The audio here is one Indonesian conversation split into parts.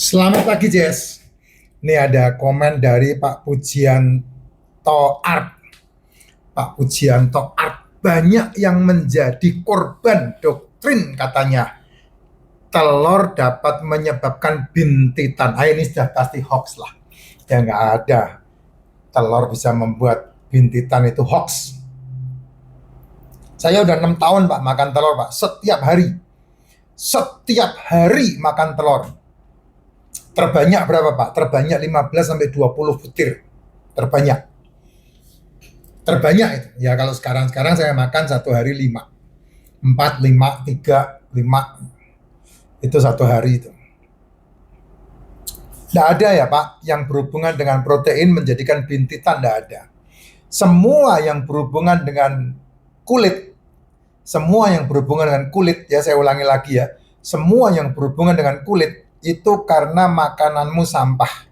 Selamat pagi, Jess. Ini ada komen dari Pak Pujianto Art. Pak Pujianto Art, banyak yang menjadi korban doktrin katanya. Telur dapat menyebabkan bintitan. Ini sudah pasti hoax lah. Ya nggak ada. Telur bisa membuat bintitan itu hoax. Saya udah 6 tahun Pak makan telur Pak. Setiap hari. Setiap hari makan telur. Terbanyak berapa Pak? Terbanyak 15 sampai 20 butir. Terbanyak. Terbanyak itu. Ya kalau sekarang saya makan satu hari 5. 4, 5, 3, 5. Itu satu hari itu. Tidak ada ya Pak yang berhubungan dengan protein menjadikan bintitan, tidak ada. Semua yang berhubungan dengan kulit, semua yang berhubungan dengan kulit, ya saya ulangi lagi ya, semua yang berhubungan dengan kulit itu karena makananmu sampah.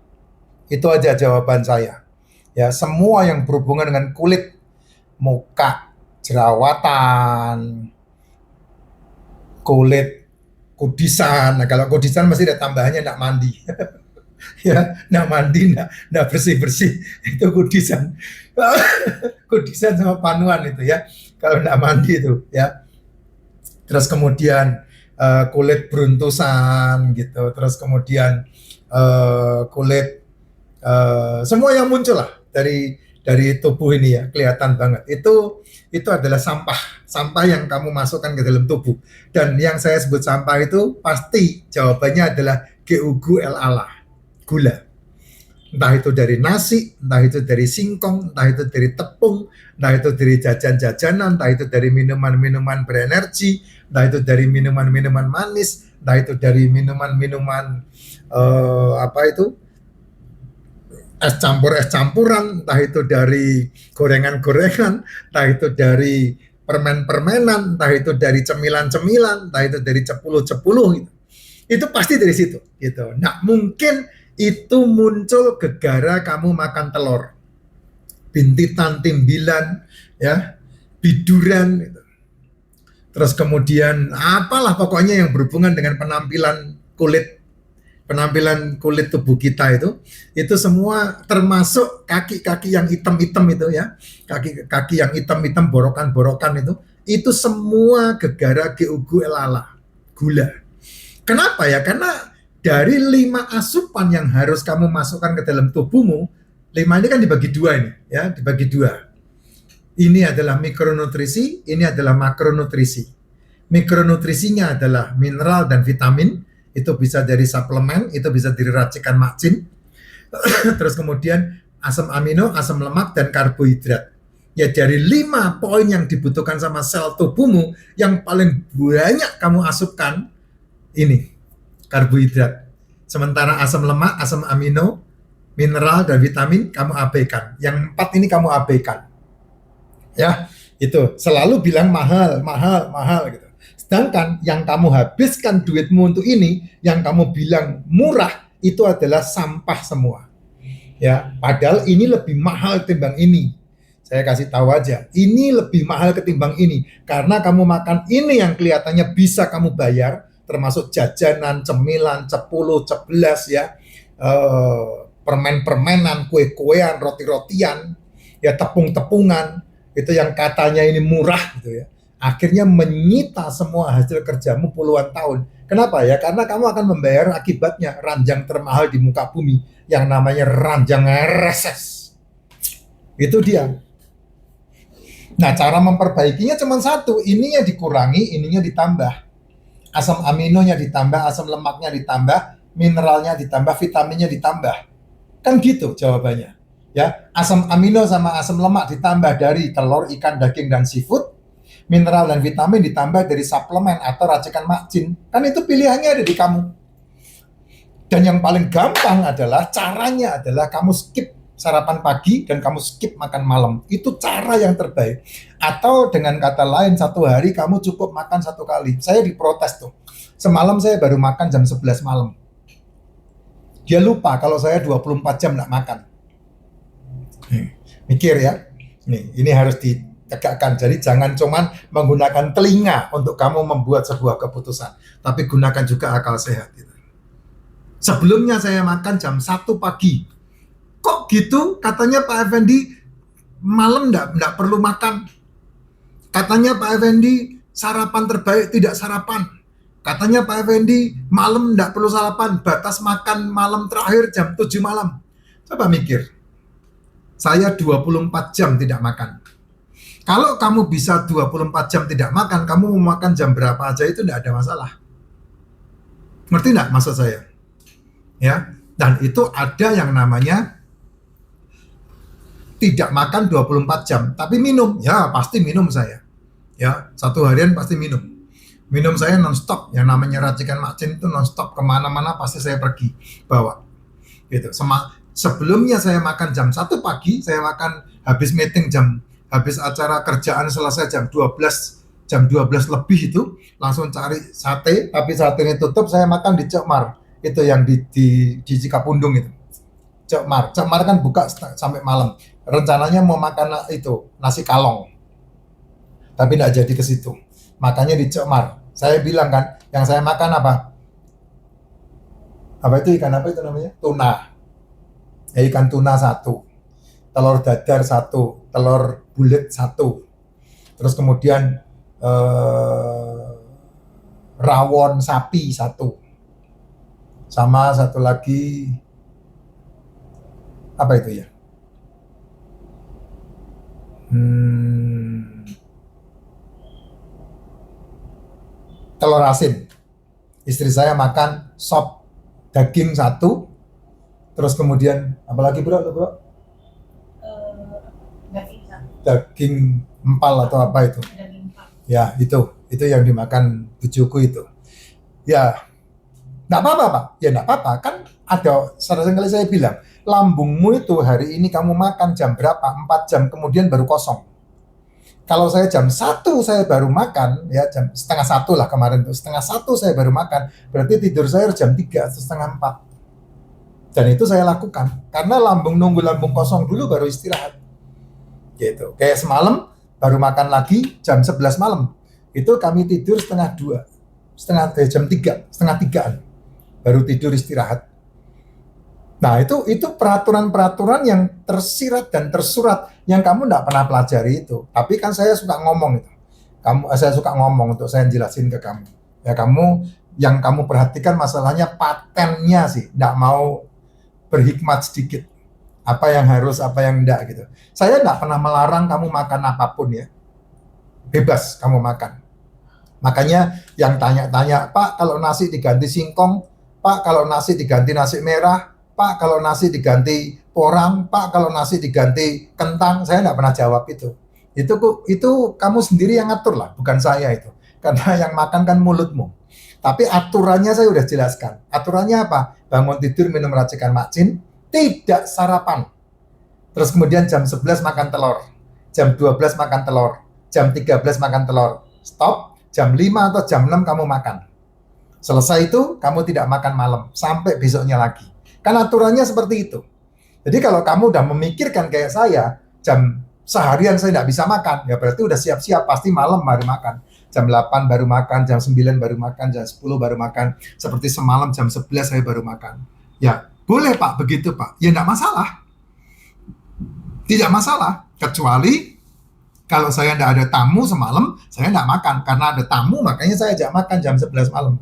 Itu aja jawaban saya. Ya, semua yang berhubungan dengan kulit, muka, jerawatan, kulit, kudisan. Nah, kalau kudisan masih ada tambahannya enggak mandi. Ya, enggak mandi, enggak bersih-bersih. Itu kudisan. Kudisan sama panuan itu ya. Kalau enggak mandi itu ya. Terus kemudian kulit beruntusan gitu, terus kemudian kulit semua yang muncul lah dari tubuh ini ya, kelihatan banget. Itu adalah sampah yang kamu masukkan ke dalam tubuh. Dan yang saya sebut sampah itu pasti jawabannya adalah GUGLALA, gula. Entah itu dari nasi, entah itu dari singkong, entah itu dari tepung, entah itu dari jajan-jajanan, entah itu dari minuman-minuman berenergi, entah itu dari minuman-minuman manis, entah itu dari minuman-minuman es campuran, entah itu dari gorengan-gorengan, entah itu dari permen-permenan, entah itu dari cemilan-cemilan, entah itu dari cepuluh-cepuluh gitu. Itu pasti dari situ gitu. Nah, mungkin itu muncul gegara kamu makan telur, bintitan, timbilan, ya, biduran, gitu. Terus kemudian apalah pokoknya yang berhubungan dengan penampilan kulit tubuh kita itu semua termasuk kaki-kaki yang hitam-hitam itu ya, kaki-kaki yang hitam-hitam, borokan-borokan itu semua gegara GUGLALA, gula. Kenapa ya? Karena dari 5 asupan yang harus kamu masukkan ke dalam tubuhmu, 5 ini kan dibagi 2 ini, ya, dibagi 2. Ini adalah mikronutrisi, ini adalah makronutrisi. Mikronutrisinya adalah mineral dan vitamin, itu bisa dari suplemen, itu bisa dari racikan makcin. Terus kemudian asam amino, asam lemak, dan karbohidrat. Ya dari 5 poin yang dibutuhkan sama sel tubuhmu, yang paling banyak kamu asupkan ini karbohidrat. Sementara asam lemak, asam amino, mineral, dan vitamin kamu abaikan. Yang 4 ini kamu abaikan. Ya, itu selalu bilang mahal gitu. Sedangkan yang kamu habiskan duitmu untuk ini, yang kamu bilang murah, itu adalah sampah semua. Ya, padahal ini lebih mahal ketimbang ini. Saya kasih tahu aja, ini lebih mahal ketimbang ini. Karena kamu makan ini yang kelihatannya bisa kamu bayar, termasuk jajanan, cemilan, cepuluh, ceplas ya, permen-permenan, kue-kuean, roti-rotian, ya tepung-tepungan, itu yang katanya ini murah gitu ya. Akhirnya menyita semua hasil kerjamu puluhan tahun. Kenapa ya? Karena kamu akan membayar akibatnya ranjang termahal di muka bumi yang namanya ranjang RSS. Itu dia. Nah, cara memperbaikinya cuma satu, ininya dikurangi, ininya ditambah. Asam aminonya ditambah, asam lemaknya ditambah, mineralnya ditambah, vitaminnya ditambah. Kan gitu jawabannya. Ya, asam amino sama asam lemak ditambah dari telur, ikan, daging, dan seafood. Mineral dan vitamin ditambah dari suplemen atau racikan makcin. Kan itu pilihannya ada di kamu. Dan yang paling gampang adalah, caranya adalah kamu skip sarapan pagi dan kamu skip makan malam. Itu cara yang terbaik. Atau dengan kata lain, satu hari kamu cukup makan 1 kali. Saya diprotes tuh. Semalam saya baru makan jam 11 malam. Dia lupa kalau saya 24 jam nggak makan. Mikir ya. Ini harus ditegakkan. Jadi jangan cuman menggunakan telinga untuk kamu membuat sebuah keputusan. Tapi gunakan juga akal sehat. Gitu. Sebelumnya saya makan jam 1 pagi. Kok gitu? Katanya Pak Effendi malam enggak perlu makan. Katanya Pak Effendi sarapan terbaik tidak sarapan. Katanya Pak Effendi malam enggak perlu sarapan, batas makan malam terakhir jam 7 malam. Coba mikir, saya 24 jam tidak makan. Kalau kamu bisa 24 jam tidak makan, kamu mau makan jam berapa aja itu enggak ada masalah. Ngerti enggak maksud saya? Ya, dan itu ada yang namanya tidak makan 24 jam, tapi minum. Ya, pasti minum saya. Ya, satu harian pasti minum. Minum saya non-stop. Yang namanya racikan Makcin itu non-stop. Kemana-mana pasti saya pergi bawa. Gitu. Sebelumnya saya makan jam 1 pagi, saya makan habis meeting habis acara kerjaan selesai jam 12 lebih itu, langsung cari sate, tapi satenya tutup, saya makan di Cok Mar. Itu yang di Cikapundung itu. Cok Mar kan buka sampai malam. Rencananya mau makan itu nasi kalong, tapi tidak jadi ke situ. Makanya di Cok Mar. Saya bilang kan, yang saya makan apa? Apa itu ikan apa itu namanya? Tuna. Ya, ikan tuna 1, telur dadar 1, telur bulet 1, terus kemudian rawon sapi 1, sama satu lagi apa itu ya? Telur asin. Istri saya makan sop daging 1, terus kemudian apalagi bro? Daging empal atau apa itu? Ya, itu yang dimakan bujuku itu. Ya, enggak apa-apa Pak. Ya enggak apa-apa, kan ada sering kali saya bilang, lambungmu itu hari ini kamu makan jam berapa? 4 jam kemudian baru kosong. Kalau saya jam 1 saya baru makan, ya jam setengah 1 lah kemarin tuh, setengah 1 saya baru makan, berarti tidur saya harus jam 3 atau setengah 4. Dan itu saya lakukan, karena nunggu lambung kosong dulu baru istirahat. Gitu. Kayak semalam baru makan lagi jam 11 malam. Itu kami tidur setengah 2, jam 3, setengah 3-an. Baru tidur istirahat. Nah, itu peraturan-peraturan yang tersirat dan tersurat yang kamu enggak pernah pelajari itu. Tapi kan saya suka ngomong itu. Saya suka ngomong untuk saya jelasin ke kamu. Ya, yang kamu perhatikan masalahnya patennya sih, enggak mau berhikmat sedikit. Apa yang harus, apa yang enggak gitu. Saya enggak pernah melarang kamu makan apapun ya. Bebas kamu makan. Makanya yang tanya-tanya, Pak kalau nasi diganti singkong, Pak kalau nasi diganti nasi merah, Pak kalau nasi diganti porang, Pak kalau nasi diganti kentang, saya enggak pernah jawab itu. Itu kamu sendiri yang ngatur lah, bukan saya itu. Karena yang makan kan mulutmu. Tapi aturannya saya udah jelaskan. Aturannya apa? Bangun tidur minum racikan Makcin, tidak sarapan. Terus kemudian jam 11 makan telur, jam 12 makan telur, jam 13 makan telur. Stop, jam 5 atau jam 6 kamu makan. Selesai itu kamu tidak makan malam sampai besoknya lagi. Kan aturannya seperti itu. Jadi kalau kamu udah memikirkan kayak saya, jam seharian saya tidak bisa makan, ya berarti udah siap-siap, pasti malam baru makan. Jam 8 baru makan, jam 9 baru makan, jam 10 baru makan. Seperti semalam jam 11 saya baru makan. Ya, boleh Pak, begitu Pak. Ya enggak masalah. Tidak masalah. Kecuali kalau saya enggak ada tamu semalam, saya enggak makan. Karena ada tamu, makanya saya ajak makan jam 11 malam.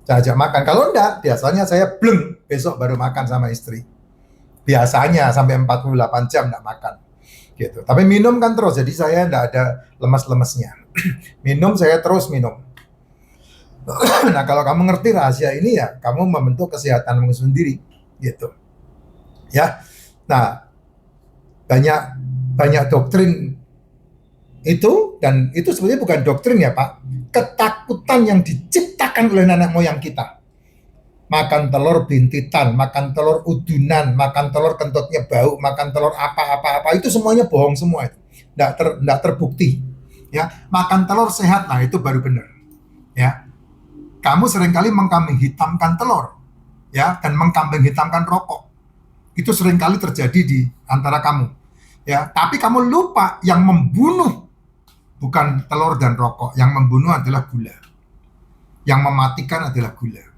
Saya ajak makan. Kalau enggak, biasanya saya bleng, besok baru makan sama istri. Biasanya sampai 48 jam enggak makan. Gitu. Tapi minum kan terus, jadi saya enggak ada lemes-lemesnya. Minum, saya terus minum. Nah, kalau kamu ngerti rahasia ini ya, kamu membentuk kesehatanmu sendiri, gitu. Ya. Nah, banyak doktrin itu, dan itu sebenarnya bukan doktrin ya Pak, ketakutan yang diciptakan oleh nenek moyang kita. Makan telur bintitan, makan telur udunan, makan telur kentutnya bau, makan telur apa-apa, itu semuanya bohong semua itu. Nggak terbukti. Ya, makan telur sehat, nah itu baru benar. Ya, kamu seringkali mengkambing hitamkan telur, ya, dan mengkambing hitamkan rokok. Itu seringkali terjadi di antara kamu. Ya, tapi kamu lupa yang membunuh bukan telur dan rokok, yang membunuh adalah gula. Yang mematikan adalah gula.